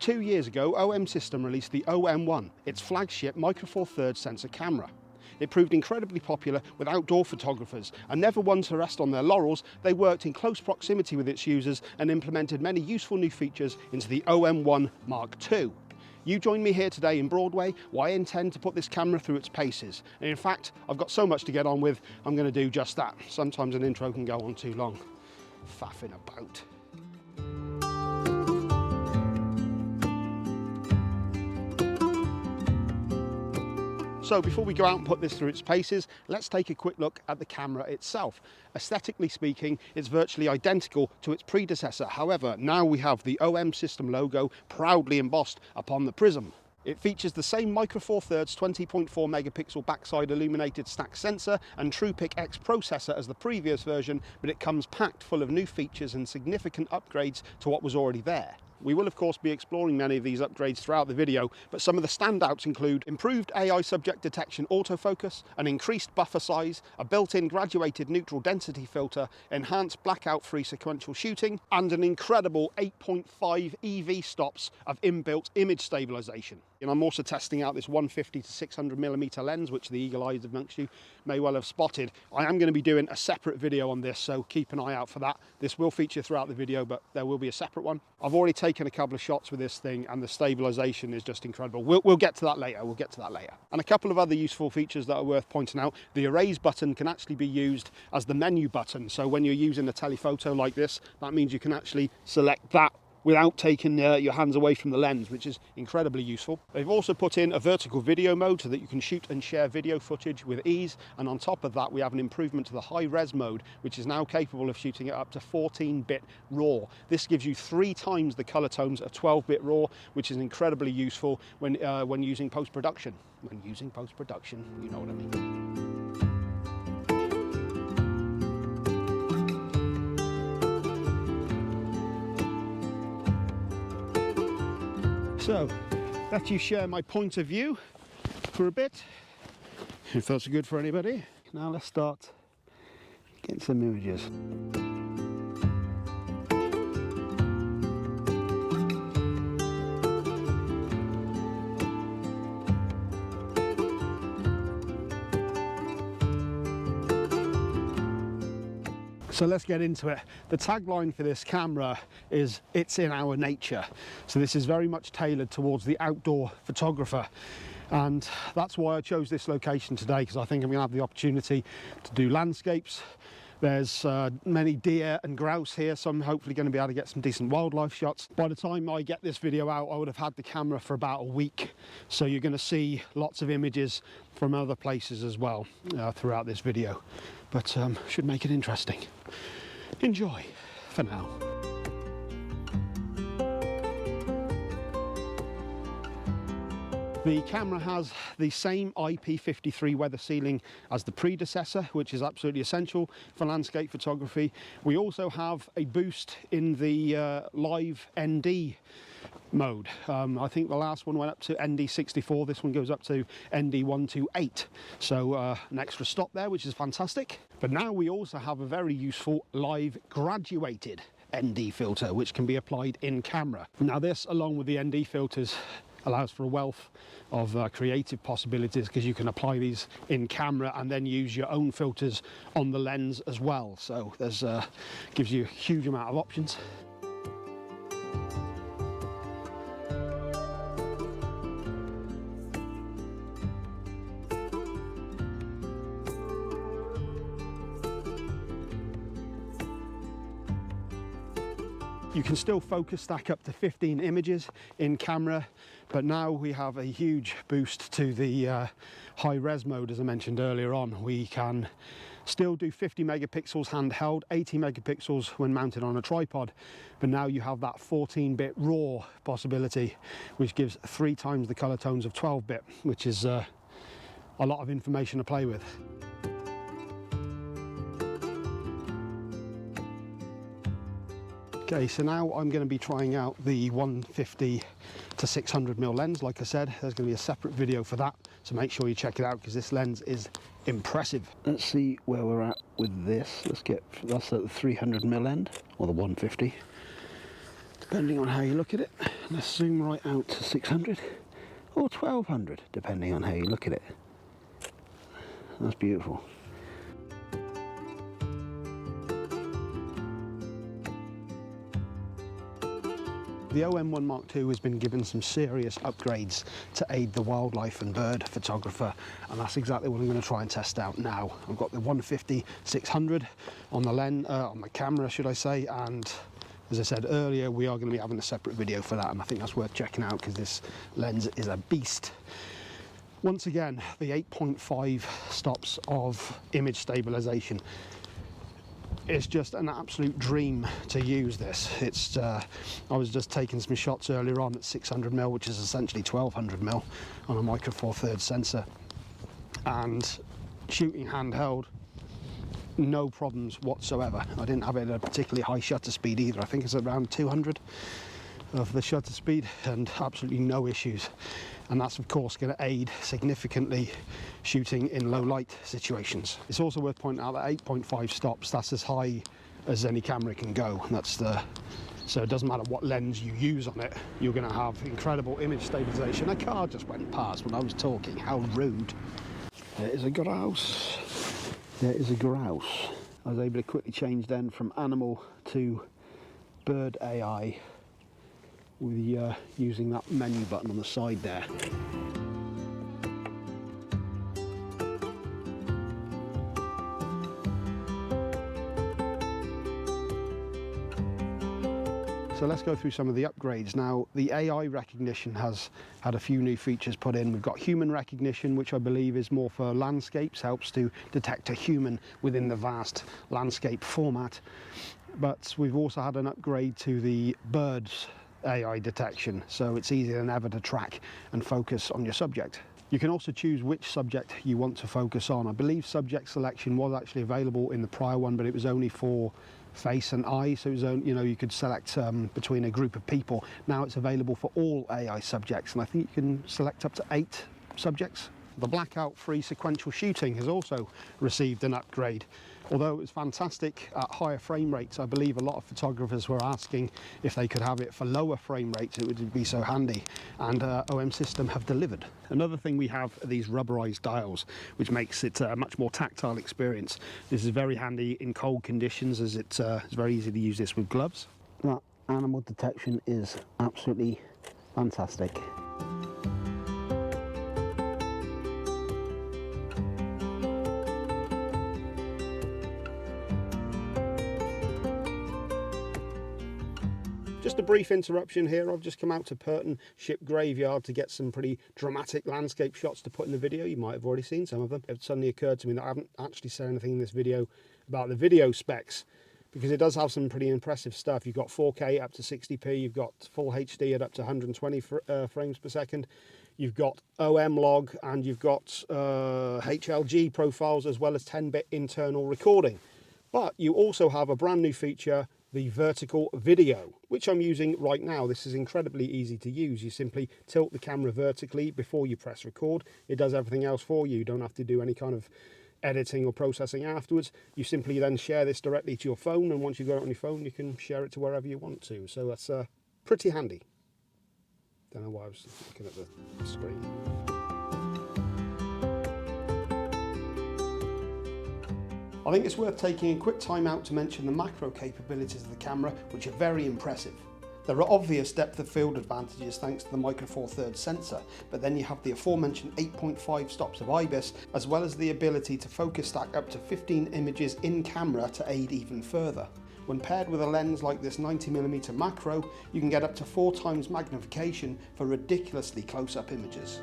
2 years ago, OM System released the OM-1, its flagship micro four thirds sensor camera. It proved incredibly popular with outdoor photographers, and never one to rest on their laurels, they worked in close proximity with its users and implemented many useful new features into the OM-1 Mark II. You join me here today in Broadway, where I intend to put this camera through its paces. And in fact, I've got so much to get on with, I'm going to do just that. Sometimes an intro can go on too long. Faffing about. So before we go out and put this through its paces, let's take a quick look at the camera itself. Aesthetically speaking, it's virtually identical to its predecessor. However, now we have the OM System logo proudly embossed upon the prism. It features the same micro four thirds 20.4 megapixel backside illuminated stack sensor and TruePic X processor as the previous version, but it comes packed full of new features and significant upgrades to what was already there. We will of course be exploring many of these upgrades throughout the video, but some of the standouts include improved AI subject detection autofocus, an increased buffer size, a built-in graduated neutral density filter, enhanced blackout-free sequential shooting, and an incredible 8.5 EV stops of inbuilt image stabilization. And I'm also testing out this 150 to 600mm lens, which the eagle-eyed amongst you may well have spotted. I am going to be doing a separate video on this, so keep an eye out for that. This will feature throughout the video, but there will be a separate one. I've already taken a couple of shots with this thing, and the stabilization is just incredible. We'll get to that later. And a couple of other useful features that are worth pointing out. The erase button can actually be used as the menu button. So when you're using a telephoto like this, that means you can actually select that without taking your hands away from the lens, which is incredibly useful. They've also put in a vertical video mode so that you can shoot and share video footage with ease, and on top of that we have an improvement to the high res mode, which is now capable of shooting it up to 14-bit RAW. This gives you 3 times the color tones of 12-bit RAW, which is incredibly useful when using post-production. You know what I mean. So, let you share my point of view for a bit, if that's good for anybody. Now let's start getting some images. So let's get into it. The tagline for this camera is "It's in our nature." So this is very much tailored towards the outdoor photographer. And that's why I chose this location today, because I think I'm going to have the opportunity to do landscapes. There's many deer and grouse here, so I'm hopefully going to be able to get some decent wildlife shots. By the time I get this video out, I would have had the camera for about a week. So you're going to see lots of images from other places as well throughout this video. But should make it interesting. Enjoy for now. The camera has the same IP53 weather sealing as the predecessor, which is absolutely essential for landscape photography. We also have a boost in the live ND mode. I think the last one went up to ND64, this one goes up to ND128. So an extra stop there, which is fantastic. But now we also have a very useful live graduated ND filter, which can be applied in camera. Now this, along with the ND filters, allows for a wealth of creative possibilities, because you can apply these in camera and then use your own filters on the lens as well. So there's gives you a huge amount of options. You can still focus stack up to 15 images in camera, but now we have a huge boost to the high res mode. As I mentioned earlier on, we can still do 50 megapixels handheld, 80 megapixels when mounted on a tripod, but now you have that 14-bit RAW possibility, which gives 3 times the color tones of 12-bit, which is a lot of information to play with. Okay, so now I'm going to be trying out the 150 to 600mm lens. Like I said, there's going to be a separate video for that, so make sure you check it out, because this lens is impressive. Let's see where we're at with this. That's at the 300mm end, or the 150. depending on how you look at it. Let's zoom right out to 600 or 1200, depending on how you look at it. That's beautiful. The OM-1 Mark II has been given some serious upgrades to aid the wildlife and bird photographer, and that's exactly what I'm going to try and test out now. I've got the 150-600 on the lens, on the camera, should I say, and as I said earlier, we are going to be having a separate video for that, and I think that's worth checking out because this lens is a beast. Once again, the 8.5 stops of image stabilization. It's just an absolute dream to use this. It's I was just taking some shots earlier on at 600mm, which is essentially 1200mm on a Micro Four Thirds sensor, and shooting handheld, no problems whatsoever. I didn't have it at a particularly high shutter speed either. I think it's around 200 of the shutter speed, and absolutely no issues. And that's of course going to aid significantly shooting in low light situations. It's also worth pointing out that 8.5 stops, that's as high as any camera can go. So it doesn't matter what lens you use on it, you're going to have incredible image stabilization. A car just went past when I was talking, how rude. There is a grouse. There is a grouse. I was able to quickly change then from animal to bird AI with using that menu button on the side there. So let's go through some of the upgrades. Now, the AI recognition has had a few new features put in. We've got human recognition, which I believe is more for landscapes, helps to detect a human within the vast landscape format. But we've also had an upgrade to the birds AI detection, so it's easier than ever to track and focus on your subject. You can also choose which subject you want to focus on. I believe subject selection was actually available in the prior one, but it was only for face and eye, so it was only, you could select between a group of people. Now it's available for all AI subjects, and I think you can select up to 8 subjects. The blackout-free sequential shooting has also received an upgrade. Although it was fantastic at higher frame rates, I believe a lot of photographers were asking if they could have it for lower frame rates, it would be so handy, and OM System have delivered. Another thing we have are these rubberized dials, which makes it a much more tactile experience. This is very handy in cold conditions, as it's very easy to use this with gloves. That animal detection is absolutely fantastic. Just a brief interruption here. I've just come out to Purton Ship Graveyard to get some pretty dramatic landscape shots to put in the video. You might have already seen some of them. It suddenly occurred to me that I haven't actually said anything in this video about the video specs, because it does have some pretty impressive stuff. You've got 4K up to 60p, you've got full HD at up to 120 frames per second, you've got OM log, and you've got HLG profiles, as well as 10-bit internal recording. But you also have a brand new feature, the vertical video, which I'm using right now. This is incredibly easy to use. You simply tilt the camera vertically before you press record. It does everything else for you. You don't have to do any kind of editing or processing afterwards. You simply then share this directly to your phone, and once you've got it on your phone, you can share it to wherever you want to. So that's pretty handy. Don't know why I was looking at the screen. I think it's worth taking a quick time out to mention the macro capabilities of the camera, which are very impressive. There are obvious depth of field advantages thanks to the Micro Four Thirds sensor, but then you have the aforementioned 8.5 stops of IBIS, as well as the ability to focus stack up to 15 images in camera to aid even further. When paired with a lens like this 90mm macro, you can get up to 4 times magnification for ridiculously close-up images.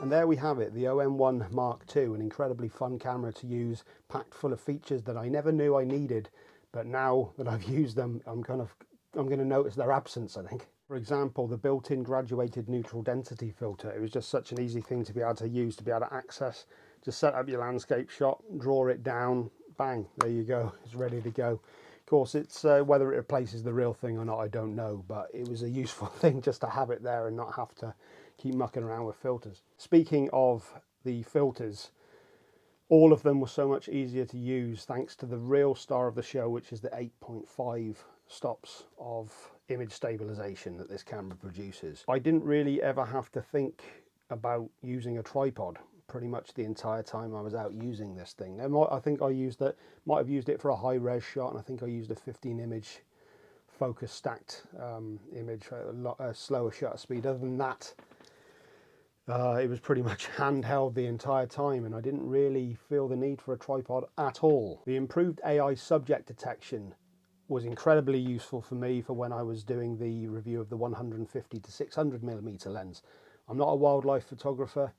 And there we have it, the OM-1 Mark II, an incredibly fun camera to use, packed full of features that I never knew I needed, but now that I've used them, I'm going to notice their absence, I think. For example, the built-in graduated neutral density filter. It was just such an easy thing to be able to use, to be able to access. Just set up your landscape shot, draw it down, bang, there you go, it's ready to go. Of course, it's whether it replaces the real thing or not, I don't know, but it was a useful thing just to have it there and not have to keep mucking around with filters. Speaking of the filters, All of them were so much easier to use thanks to the real star of the show, which is the 8.5 stops of image stabilization that this camera produces. I didn't really ever have to think about using a tripod pretty much the entire time I was out using this thing. I think I might have used it for a high res shot, and I think I used a 15 image focus stacked image, a slower shutter speed. Other than that, it was pretty much handheld the entire time, and I didn't really feel the need for a tripod at all. The improved AI subject detection was incredibly useful for me for when I was doing the review of the 150 to 600mm lens. I'm not a wildlife photographer,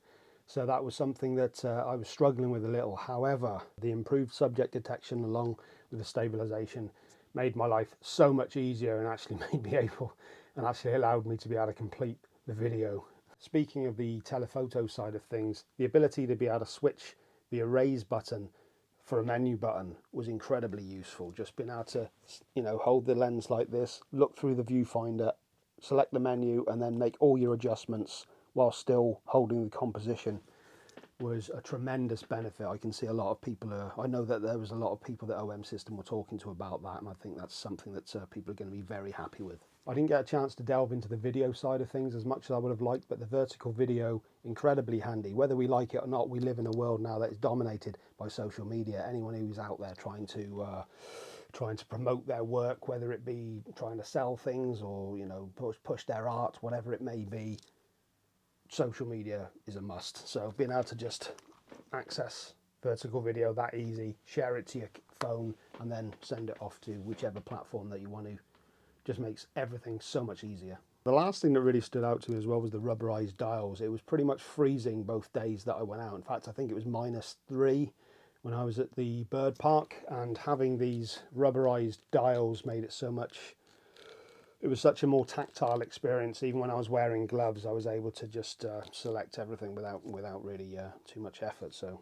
so that was something that I was struggling with a little. However, the improved subject detection along with the stabilization made my life so much easier, and actually allowed me to be able to complete the video. Speaking of the telephoto side of things, the ability to be able to switch the erase button for a menu button was incredibly useful. Just being able to, hold the lens like this, look through the viewfinder, select the menu, and then make all your adjustments while still holding the composition was a tremendous benefit. I can see a lot of people I know that there was a lot of people that OM System were talking to about that, and I think that's something that people are going to be very happy with. I didn't get a chance to delve into the video side of things as much as I would have liked, but the vertical video, incredibly handy. Whether we like it or not, we live in a world now that is dominated by social media. Anyone who's out there trying to promote their work, whether it be trying to sell things or push their art, whatever it may be, social media is a must. So being able to just access vertical video that easy, share it to your phone, and then send it off to whichever platform that you want to, just makes everything so much easier. The last thing that really stood out to me as well was the rubberized dials. It was pretty much freezing both days that I went out. In fact, I think it was -3 when I was at the bird park, and having these rubberized dials made it it was such a more tactile experience. Even when I was wearing gloves, I was able to just select everything without really too much effort. So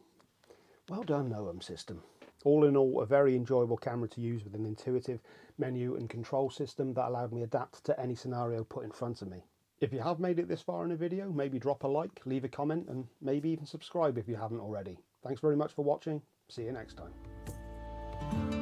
well done, OM System. All in all, a very enjoyable camera to use with an intuitive menu and control system that allowed me to adapt to any scenario put in front of me. If you have made it this far in a video, maybe drop a like, leave a comment, and maybe even subscribe if you haven't already. Thanks very much for watching. See you next time.